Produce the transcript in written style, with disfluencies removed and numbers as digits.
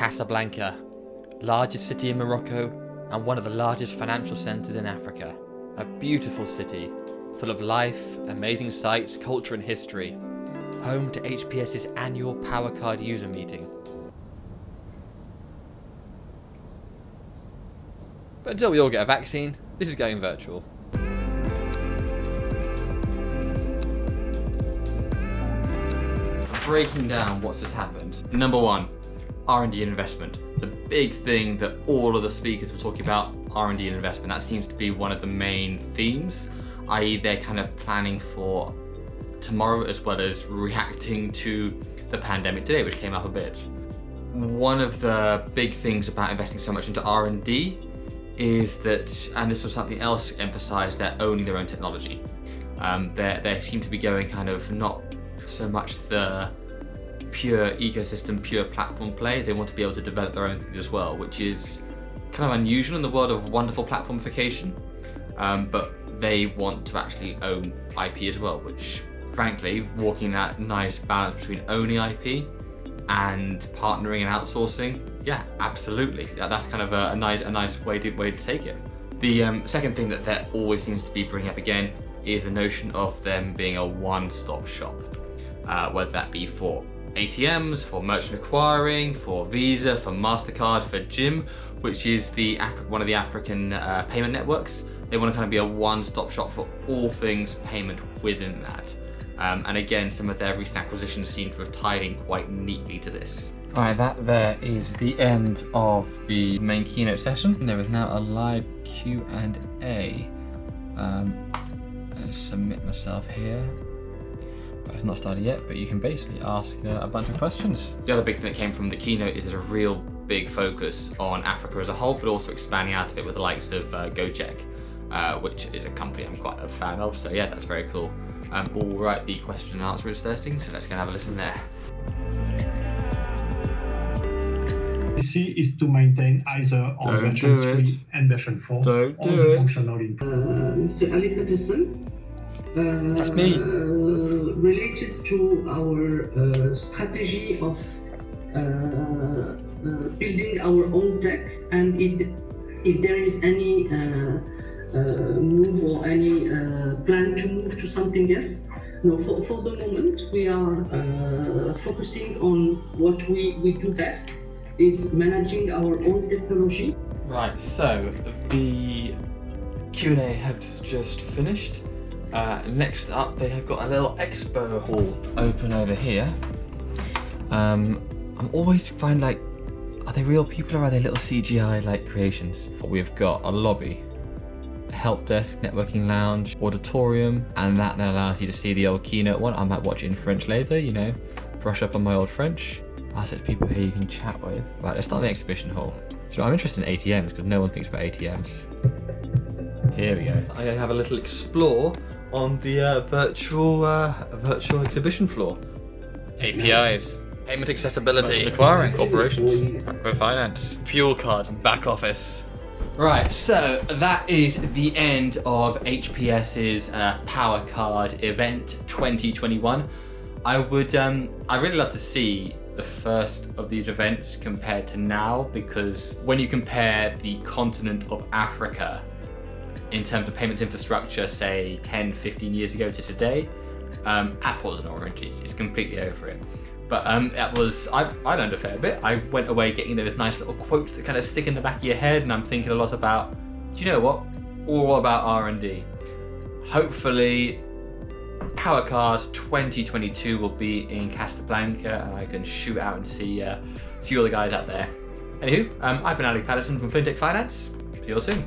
Casablanca, largest city in Morocco and one of the largest financial centres in Africa. A beautiful city, full of life, amazing sights, culture and history. Home to HPS's annual PowerCARD User Meeting. But until we all get a vaccine, this is going virtual. Breaking down what's just happened. Number one, R&D and investment. The big thing that all of the speakers were talking about, R&D and investment. That seems to be one of the main themes, i.e. they're kind of planning for tomorrow as well as reacting to the pandemic today, which came up a bit. One of the big things about investing so much into R&D is that, and this was something else emphasized, they're owning their own technology. They seem to be going kind of not so much the pure ecosystem, pure platform play. They want to be able to develop their own things as well, which is kind of unusual in the world of wonderful platformification. But they want to actually own IP as well, which frankly, walking that nice balance between owning IP and partnering and outsourcing, yeah, absolutely. That's kind of a nice way to take it. The second thing that always seems to be bringing up again is the notion of them being a one-stop shop, whether that be for ATMs, for merchant acquiring, for Visa, for MasterCard, for Jim, which is one of the African payment networks. They want to kind of be a one-stop shop for all things payment within that. And again, some of their recent acquisitions seem to have tied in quite neatly to this. Alright, that there is the end of the main keynote session. There is now a live Q&A. I'll submit myself here. It's not started yet, but you can basically ask a bunch of questions. The other big thing that came from the keynote is there's a real big focus on Africa as a whole, but also expanding out of it with the likes of GoCheck, which is a company I'm quite a fan of. So yeah, that's very cool. All right, the question and answer is Thursday, so let's go and have a listen there. Policy is to maintain either on version 3 and version 4 all the functional input. Mr. Ali Paterson. That's me. Related to our strategy of building our own tech, and if there is any move or any plan to move to something else. No, for the moment we are focusing on what we do best, is managing our own technology. Right, so the Q&A has just finished. Next up, they have got a little expo hall open over here. I'm always find like, are they real people or are they little CGI like creations? We've got a lobby, a help desk, networking lounge, auditorium, and that then allows you to see the old keynote one. I might watch it in French later, you know, brush up on my old French. There's people here you can chat with. Right, let's start the exhibition hall. So I'm interested in ATMs because no one thinks about ATMs. Here we go. I have a little explore on the virtual exhibition floor. APIs, payment accessibility, acquiring, corporations, macro finance, fuel card, back office. Right, so that is the end of HPS's PowerCARD event 2021. I'd really love to see the first of these events compared to now, because when you compare the continent of Africa in terms of payments infrastructure, say 10, 15 years ago to today, apples and oranges, it's completely over it. But I learned a fair bit. I went away getting those nice little quotes that kind of stick in the back of your head, and I'm thinking a lot about, do you know what? All about R&D. Hopefully, PowerCARD 2022 will be in Casablanca, and I can shoot out and see all the guys out there. Anywho, I've been Ali Paterson from FinTech Finance. See you all soon.